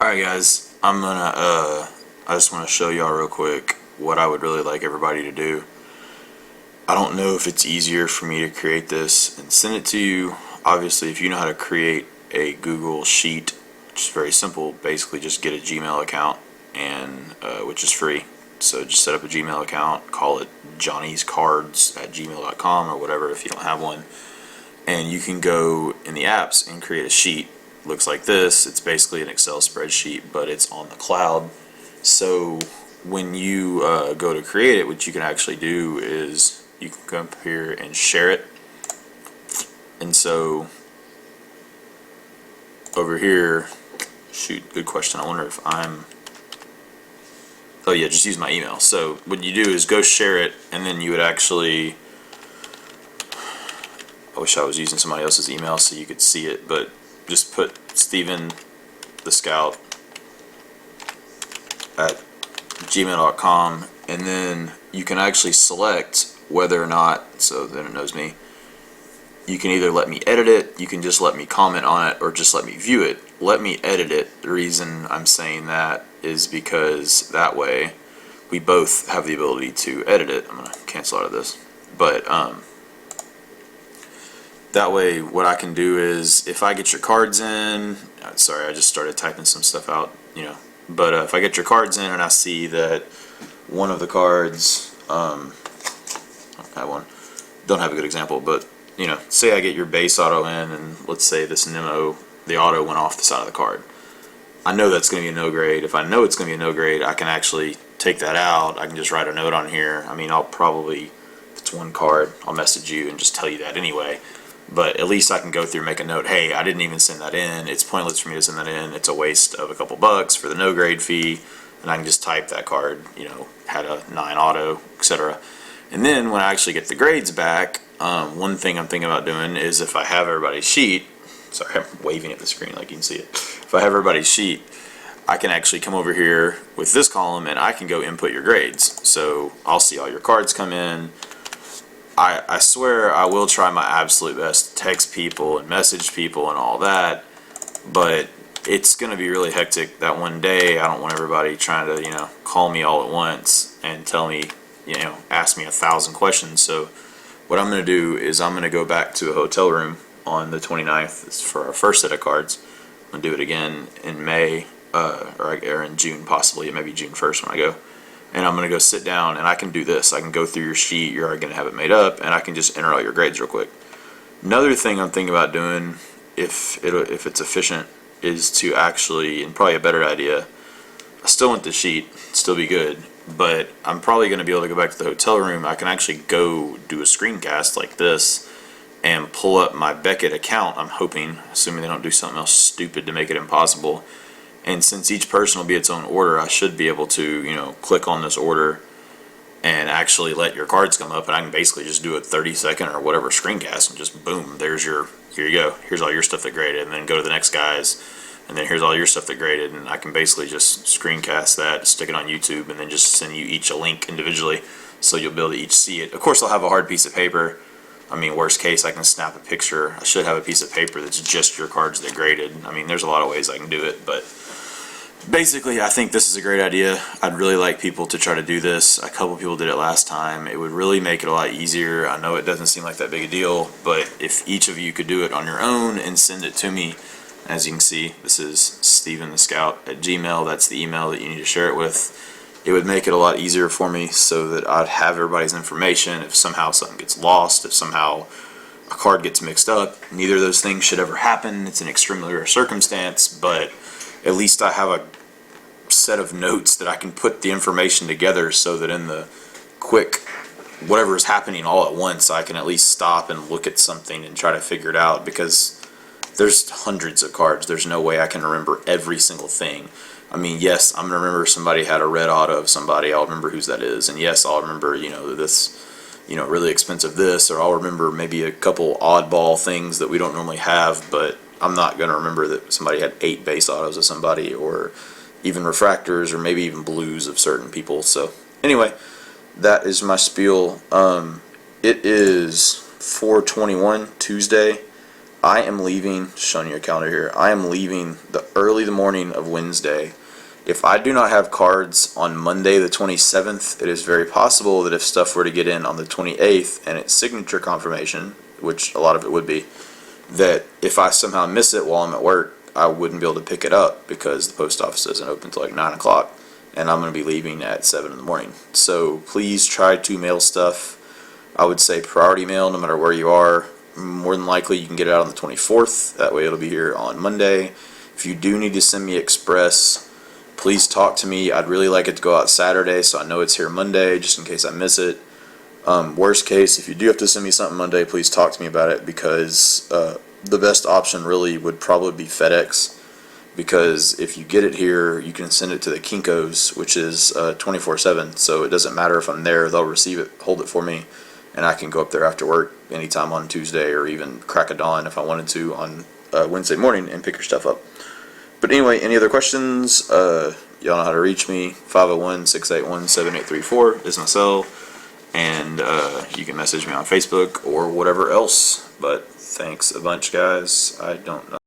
Alright guys, I just want to show y'all real quick what I would really like everybody to do. I don't know if it's easier for me to create this and send it to you. Obviously, if you know how to create a Google Sheet, which is very simple, basically just get a Gmail account, and which is free. So just set up a Gmail account, call it johnny'scards@gmail.com or whatever if you don't have one, and you can go in the apps and create a sheet. Looks like this. It's basically an Excel spreadsheet, but it's on the cloud. So when you go to create it, what you can actually do is you can come up here and share it. And so over here, shoot, good question. I wonder if oh yeah, just use my email. So what you do is go share it, and then you would actually, I wish I was using somebody else's email so you could see it, but just put Steven the Scout at gmail.com, and then you can actually select whether or not, so then it knows me. You can either let me edit it, you can just let me comment on it, or just let me view it. Let me edit it. The reason I'm saying that is because that way we both have the ability to edit it. I'm going to cancel out of this. But that way what I can do is, if I get your cards in, sorry, I just started typing some stuff out, but if I get your cards in and I see that one of the cards, I have one, don't have a good example, but say I get your base auto in, and let's say this Nemo, the auto went off the side of the card. I know that's going to be a no grade. If I know it's going to be a no grade, I can actually take that out. I can just write a note on here. I mean, I'll probably, if it's one card, I'll message you and just tell you that anyway. But at least I can go through and make a note, hey, I didn't even send that in. It's pointless for me to send that in. It's a waste of a couple bucks for the no grade fee. And I can just type that card, had a 9 auto, etc. And then when I actually get the grades back, one thing I'm thinking about doing is, if I have everybody's sheet, sorry, I'm waving at the screen like you can see it. If I have everybody's sheet, I can actually come over here with this column and I can go input your grades. So I'll see all your cards come in. I swear I will try my absolute best to text people and message people and all that, but it's going to be really hectic that one day. I don't want everybody trying to, call me all at once and tell me, ask me 1,000 questions. So what I'm going to do is I'm going to go back to a hotel room on the 29th. It's for our first set of cards. I'm going to do it again in May, or in June possibly. It may be June 1st when I go. And I'm going to go sit down, and I can do this. I can go through your sheet. You're already going to have it made up, and I can just enter all your grades real quick. Another thing I'm thinking about doing, if it's efficient, is to actually, and probably a better idea, I still want the sheet, still be good, but I'm probably going to be able to go back to the hotel room. I can actually go do a screencast like this and pull up my Beckett account, I'm hoping, assuming they don't do something else stupid to make it impossible. And since each person will be its own order, I should be able to, click on this order and actually let your cards come up, and I can basically just do a 30-second or whatever screencast, and just boom, here you go, here's all your stuff that graded, and then go to the next guys, and then here's all your stuff that graded, and I can basically just screencast that, stick it on YouTube, and then just send you each a link individually, so you'll be able to each see it. Of course, I'll have a hard piece of paper. I mean, worst case, I can snap a picture. I should have a piece of paper that's just your cards that graded. I mean, there's a lot of ways I can do it, but basically, I think this is a great idea. I'd really like people to try to do this. A couple people did it last time. It would really make it a lot easier. I know it doesn't seem like that big a deal, but if each of you could do it on your own and send it to me, as you can see, this is Steven the Scout at Gmail. That's the email that you need to share it with. It would make it a lot easier for me, so that I'd have everybody's information. If somehow something gets lost, if somehow a card gets mixed up, neither of those things should ever happen. It's an extremely rare circumstance, but at least I have a set of notes that I can put the information together, so that in the quick whatever is happening all at once, I can at least stop and look at something and try to figure it out, because there's hundreds of cards. There's no way I can remember every single thing. I mean, yes, I'm going to remember somebody had a red auto of somebody. I'll remember whose that is. And yes, I'll remember, this, really expensive this, or I'll remember maybe a couple oddball things that we don't normally have, but I'm not going to remember that somebody had 8 base autos of somebody, or even refractors, or maybe even blues of certain people. So anyway, that is my spiel. It is 4/21 Tuesday. I am leaving, showing you a calendar here, I am leaving the morning of Wednesday. If I do not have cards on Monday the 27th, it is very possible that if stuff were to get in on the 28th and it's signature confirmation, which a lot of it would be, that if I somehow miss it while I'm at work, I wouldn't be able to pick it up because the post office doesn't open until like 9 o'clock, and I'm going to be leaving at 7 in the morning. So please try to mail stuff. I would say priority mail no matter where you are. More than likely you can get it out on the 24th. That way it'll be here on Monday. If you do need to send me express, please talk to me. I'd really like it to go out Saturday so I know it's here Monday just in case I miss it. Worst case, if you do have to send me something Monday, please talk to me about it because the best option really would probably be FedEx, because if you get it here, you can send it to the Kinko's, which is 24/7, so it doesn't matter if I'm there, they'll receive it, hold it for me, and I can go up there after work anytime on Tuesday or even crack of dawn if I wanted to on Wednesday morning and pick your stuff up. But anyway, any other questions? Y'all know how to reach me. 501-681-7834 is my cell. And you can message me on Facebook or whatever else. But thanks a bunch, guys. I don't know.